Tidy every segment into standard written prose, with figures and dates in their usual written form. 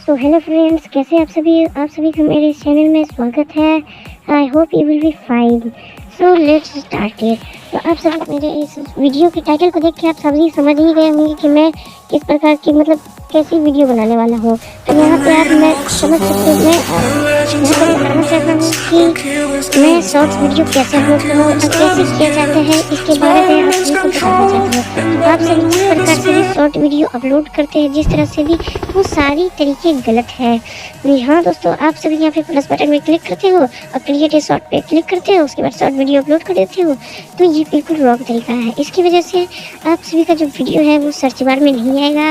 तो hello friends, कैसे आप सभी का मेरे इस चैनल में स्वागत है। I hope you will be fine. So let's start it. तो आप सभी मेरे इस वीडियो के टाइटल को देख के आप सभी समझ ही गए होंगे कि मैं किस प्रकार की कैसी वीडियो बनाने वाला हूँ। तो यहाँ पे आप मैं समझ सकते हैं, मैं यहाँ पे बताना चाह रहा हूँ कि मैं शॉर्ट्स वीडियो कैसे अपलोड करूँ और कैसे किया जाता है, इसके बारे में आप सभी को बताना चाहता हूँ। तो आप सभी जिस प्रकार से भी शॉर्ट वीडियो अपलोड करते हैं, जिस तरह से भी, वो सारी तरीके गलत है। जी हाँ दोस्तों, आप सभी यहाँ पे प्लस बटन में क्लिक करते हो और क्रिएट ए शॉर्ट पे क्लिक करते हो, उसके बाद शॉर्ट वीडियो अपलोड कर देते हो। तो ये बिल्कुल रॉन्ग तरीका है। इसकी वजह से आप सभी का जो वीडियो है वो सर्च बार में नहीं आएगा,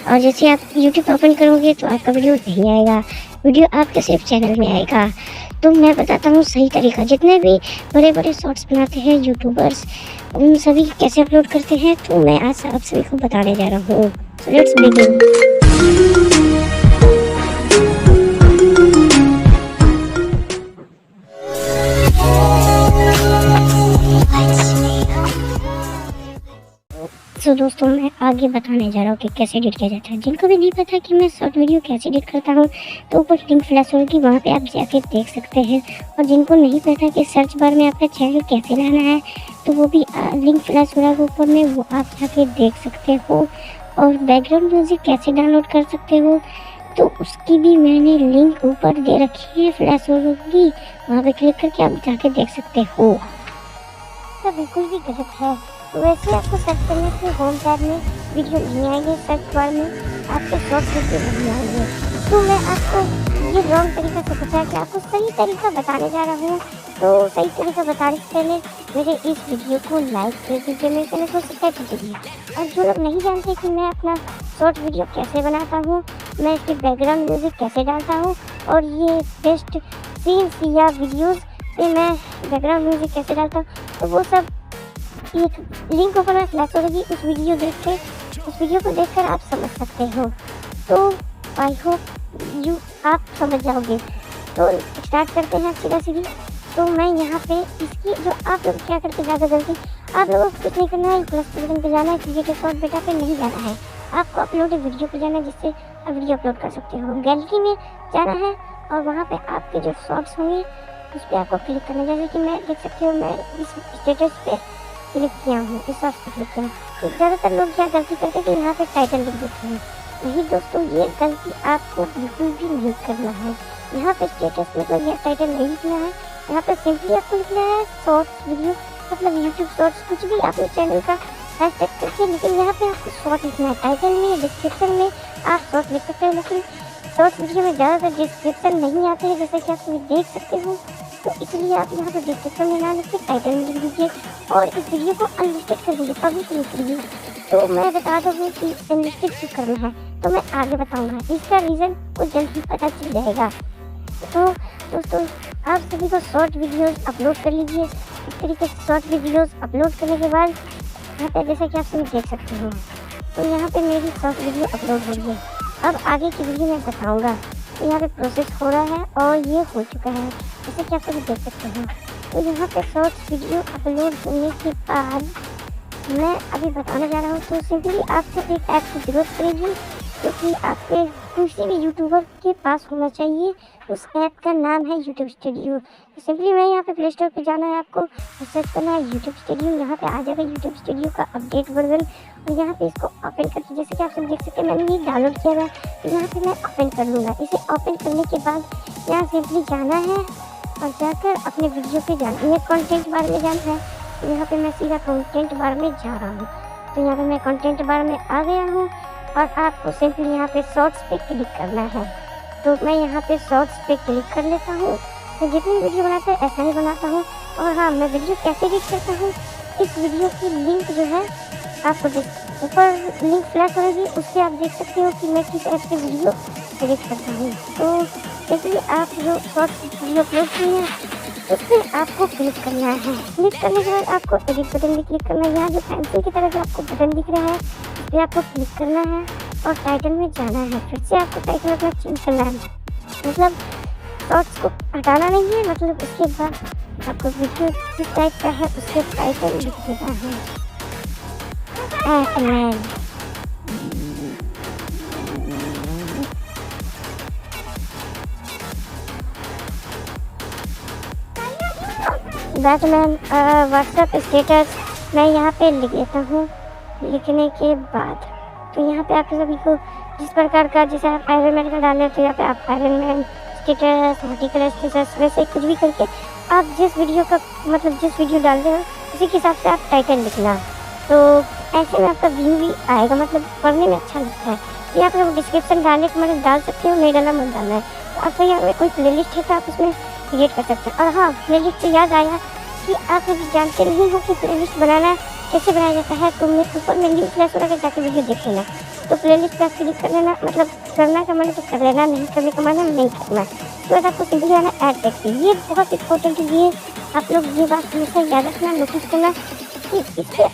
और जैसे आप यूट्यूब ओपन करोगे तो आपका वीडियो नहीं आएगा, वीडियो आपके सिर्फ चैनल में आएगा। तो मैं बताता हूँ सही तरीका। जितने भी बड़े बड़े शॉर्ट्स बनाते हैं यूट्यूबर्स, उन सभी कैसे अपलोड करते हैं, तो मैं आज आप सभी को बताने जा रहा हूँ। So let's begin. तो दोस्तों, मैं आगे बताने जा रहा हूँ कि कैसे एडिट किया जाता है। जिनको भी नहीं पता कि मैं शॉर्ट वीडियो कैसे एडिट करता हूँ, तो ऊपर लिंक फ्लैश होगी, वहाँ पे आप जाके देख सकते हैं। और जिनको नहीं पता कि सर्च बार में आपका चैनल कैसे लाना है, तो वो भी लिंक फ्लैश हो रहा है ऊपर में, वो आप जाके देख सकते हो। और बैकग्राउंड म्यूजिक कैसे डाउनलोड कर सकते हो, तो उसकी भी मैंने लिंक ऊपर दे रखी है, फ्लैश होगी, वहाँ पे क्लिक करके आप जाके देख सकते हो। तो बिल्कुल भी गलत है। वैसे आपको सर्च करने से होम टैब में वीडियो नहीं आएंगे, सर्च बार में आपके शॉर्ट वीडियो नहीं आएंगे। तो मैं आपको ये रॉन्ग तरीका से बता के आपको सही तरीका बताने जा रहा हूँ। तो सही तरीका बताने से पहले मेरे इस वीडियो को लाइक कर दीजिए, मेरे चैनल को सब्सक्राइब कर दीजिए। और जो लोग नहीं जानते कि मैं अपना शॉर्ट वीडियो कैसे बनाता हूँ, मैं इसकी बैकग्राउंड म्यूजिक कैसे डालता हूँ, और ये बेस्ट सीन्स या वीडियोज़ पे मैं बैकग्राउंड म्यूजिक कैसे डालता हूँ, तो वो सब एक लिंक ऊपर में फ्लैश होगी। उस वीडियो को देखकर आप समझ सकते हो। तो आई होप आप समझ जाओगे। तो स्टार्ट करते हैं सीधी। तो मैं यहाँ पे इसकी जो आप लोग क्या करते ज़्यादा गलती, आप लोगों को कुछ नहीं करना है, प्लस बटन पे जाना है, क्रिएट शॉर्ट बेटा पे नहीं जाना है, आपको अपलोड वीडियो पे जाना है, जिससे आप वीडियो अपलोड कर सकते हो। गैलरी में जाना है और वहाँ पे आपके जो शॉर्ट्स होंगे उस पर आपको क्लिक करना है। जैसे कि मैं देख सकते हो, मैं इस स्टेटस पे क्लिक किया हूँ, इस शॉर्ट्स पे क्लिक किया हूँ। तो ज़्यादातर लोग क्या गलती करते हैं कि यहाँ पे टाइटल लिख देते हैं। नहीं दोस्तों, ये गलती आपको बिल्कुल भी नहीं करना है। यहाँ पे स्टेटस में कोई टाइटल नहीं लिखना है, यहाँ पे सिंपली आपको लिखना है शॉर्ट्स वीडियो, मतलब यूट्यूब शॉर्ट्स, कुछ भी अपने चैनल का हैशटैग करके। लेकिन यहाँ पे आपको शॉर्ट लिखना है। टाइटल में, डिस्क्रिप्शन में आप शॉर्ट लिख सकते हैं, लेकिन शॉर्ट वीडियो में ज़्यादातर डिस्क्रिप्शन नहीं आते हैं, जैसे कि आप देख सकते हो। तो इसलिए आप यहाँ पर डिस्क्रिप्शन में ना लिख के टाइटल में लिख दीजिए और इस वीडियो को अनलिस्टेड कर दीजिए, पब्लिक लिख दीजिए। तो मैं बता दूँगी कि अनलिस्टेड क्यों करना है, तो मैं आगे बताऊँगा। इसका रीज़न कुछ जल्द ही पता चल जाएगा। तो दोस्तों, आप सभी को शॉर्ट वीडियोस अपलोड कर लीजिए। इस तरीके से शॉर्ट वीडियोस अपलोड करने के बाद यहाँ पे जैसे कि आप सभी देख सकते हो, तो यहाँ पे मेरी शॉर्ट वीडियो अपलोड हो गई है। अब आगे की वीडियो मैं बताऊँगा। तो यहाँ पे प्रोसेस हो रहा है और ये हो चुका है, जैसे कि आप सभी देख सकते हो। तो यहाँ पे शॉर्ट वीडियो अपलोड होने के बाद मैं अभी बताने जा रहा हूँ। तो सिंपली आपको एक ऐप की जरूरत पड़ेगी, क्योंकि आपके किसी भी यूट्यूबर के पास होना चाहिए। उस ऐप का नाम है यूट्यूब स्टूडियो। तो सिंपली मैं यहाँ पे प्ले स्टोर पे जाना है, आपको सर्च करना है यूट्यूब स्टूडियो। यहाँ पे आ जाएगा यूट्यूब स्टूडियो का अपडेट वर्जन, और यहाँ पे इसको ओपन करके, जैसे कि आप सब देख सकते हैं, मैंने ये डाउनलोड किया है। तो यहाँ पे मैं ओपन कर लूँगा। इसे ओपन करने के बाद यहाँ सिंपली जाना है और जाकर अपने वीडियो पे जाना है, कंटेंट बार में जाना है। तो यहाँ पे मैं सीधा कंटेंट बार में जा रहा हूँ। तो यहाँ पे मैं कंटेंट बार में आ गया हूँ और आपको सिंपली यहाँ पे शॉर्ट्स पे क्लिक करना है। तो मैं यहाँ पे शॉर्ट्स पे क्लिक कर लेता हूँ। तो जितनी वीडियो बनाता है ऐसा ही बनाता हूँ। और हाँ, मैं वीडियो कैसे एडिट करता हूँ, इस वीडियो की लिंक जो है आपको ऊपर लिंक फ्लैश होगी, उससे आप देख सकते हो कि मैं किस ऐप से वीडियो एडिट करता हूँ। तो इसलिए आप जो शॉर्ट्स वीडियो अपलोड की है उस पर आपको क्लिक करना है। क्लिक करने के बाद आपको एडिट बटन भी क्लिक करना है। यहाँ जो पेंसिल की तरह जो आपको बटन दिख रहा है, इस पर आपको क्लिक करना है और टाइटल में जाना है। फिर से आपको टाइटल अपना चेंज करना है, मतलब शॉर्ट्स को हटाना नहीं है, मतलब इसके बाद आपको वीडियो किस टाइप का है उसके टाइटल लिख देना है। बैटमैन व्हाट्सएप स्टेटस मैं यहाँ पे लिख देता हूँ। लिखने के बाद तो यहाँ पे आप सभी को जिस प्रकार का, जैसे आप आयरन मैन का डालें तो यहाँ पे आप iron man status, vertical status, वैसे कुछ भी करके आप जिस वीडियो का मतलब जिस वीडियो डाल रहे हो उसी के हिसाब से आप टाइटल लिखना। तो ऐसे में आपका व्यू भी आएगा, मतलब पढ़ने में अच्छा लगता है। ये आप लोग डिस्क्रिप्शन डालने के मतलब डाल सकते हो, नहीं डालना मत डालना है। तो आपका यहाँ पे कोई प्लेलिस्ट है तो आप उसमें क्रिएट कर सकते हैं। और हाँ, प्लेलिस्ट से याद आया कि आप लोग जानते नहीं हो कि प्लेलिस्ट बनाना कैसे बनाया जाता है, तो मैं ऊपर में लिंक फ्लैश हो रहा है, जाके वीडियो देख लेना। तो प्लेलिस्ट पर क्लिक कर लेना, मतलब करना का मतलब तो कर लेना, नहीं करने का मतलब नहीं करना। तो बस आपको सिंपली आना ऐड टेक्स्ट। ये बहुत इंपॉर्टेंट है, ये आप लोग ये बात हमेशा याद रखना, नोटिस करना कि इससे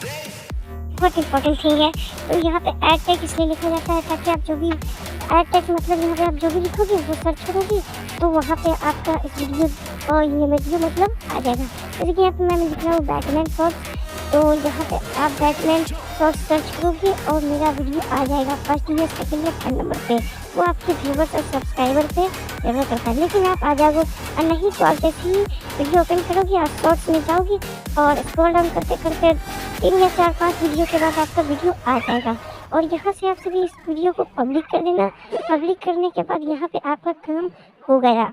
बहुत इंपॉर्टेंट थिंग है। तो यहाँ पे ऐड टैग इसलिए लिखा जाता है ताकि आप जो भी ऐड टैग मतलब यहाँ पे आप जो भी लिखोगे वो सर्च करोगे तो वहाँ पे आपका इस वीडियो और ये वीडियो मतलब आ जाएगा। जैसे कि यहाँ पे मैं लिख रहा हूँ बैटमैन शॉर्ट्स, तो यहाँ पे आप बैटमैन शॉर्ट्स सर्च करोगे और मेरा वीडियो आ जाएगा फर्स्ट या सेकंड या थर्ड नंबर पे। वो आपके व्यूवर्स और सब्सक्राइबर पे निर्भर करता है, लेकिन आप आ जाओगे। और नहीं तो आप जैसे ही वीडियो ओपन करोगे आप शॉर्ट्स में जाओगे और स्क्रॉल डाउन करते करते 3 या 4-5 वीडियो के बाद आपका वीडियो आ जाएगा। और यहाँ से आप सभी इस वीडियो को पब्लिक कर देना। पब्लिक करने के बाद यहाँ पे आपका काम हो गया।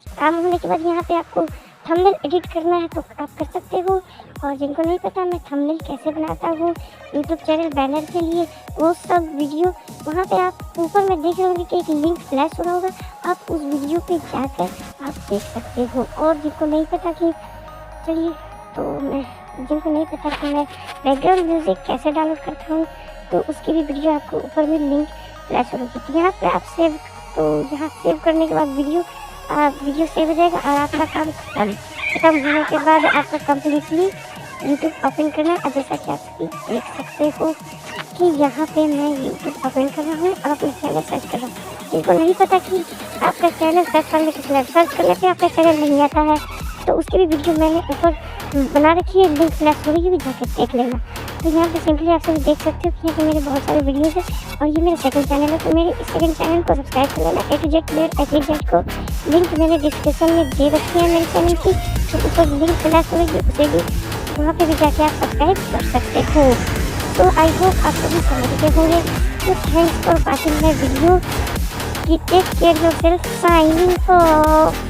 काम होने के बाद यहाँ पे आपको थंबनेल एडिट करना है तो आप कर सकते हो। और जिनको नहीं पता मैं थंबनेल कैसे बनाता हूँ यूट्यूब चैनल बैनर के लिए, वो सब वीडियो वहाँ पे आप ऊपर में देख रहे होंगे कि एक लिंक फ्लैश हो रहा होगा, आप उस वीडियो पे जाकर आप देख सकते हो। और जिनको नहीं पता कि चलिए तो मैं जिनको नहीं पता कि मैं बैकग्राउंड म्यूज़िक कैसे डाउनलोड करता हूँ तो उसकी भी वीडियो आपको ऊपर में लिंक फ्लैश हो रही है। यहाँ पे आप सेव, तो यहाँ सेव करने के बाद वीडियो सेव हो जाएगा और आपका काम खत्म होने के बाद आपका कम्प्लीटली यूट्यूब ओपन करना है। जैसा कि आप देख सकते हो कि यहाँ पे मैं यूट्यूब ओपन कर रहा हूँ और अपना चैनल सर्च कर रहा हूँ। जिनको नहीं पता कि आपका चैनल सर्च करने पे आपका चैनल नहीं आता है तो उसकी भी वीडियो मैंने ऊपर बना रखी है, लिंक फ्लैश हो रही है, भी जाकर देख लेना। तो यहाँ पे सिंपली आप सभी देख सकते हो कि यहाँ पे मेरे बहुत सारे वीडियोस हैं और ये मेरा सेकंड चैनल है। तो मेरे इस सेकंड चैनल को सब्सक्राइब कर लेना। A to Z player A को लिंक मैंने डिस्क्रिप्शन में दे रखी है मेरे चैनल की, तो ऊपर लिंक फ्लैश हो रही है, उसे भी वहाँ पे भी जाके आप सब्सक्राइब कर सकते हो। तो आई होप आप सभी समझ गए होंगे। तो thanks for watching my video. Take care yourself, signing of.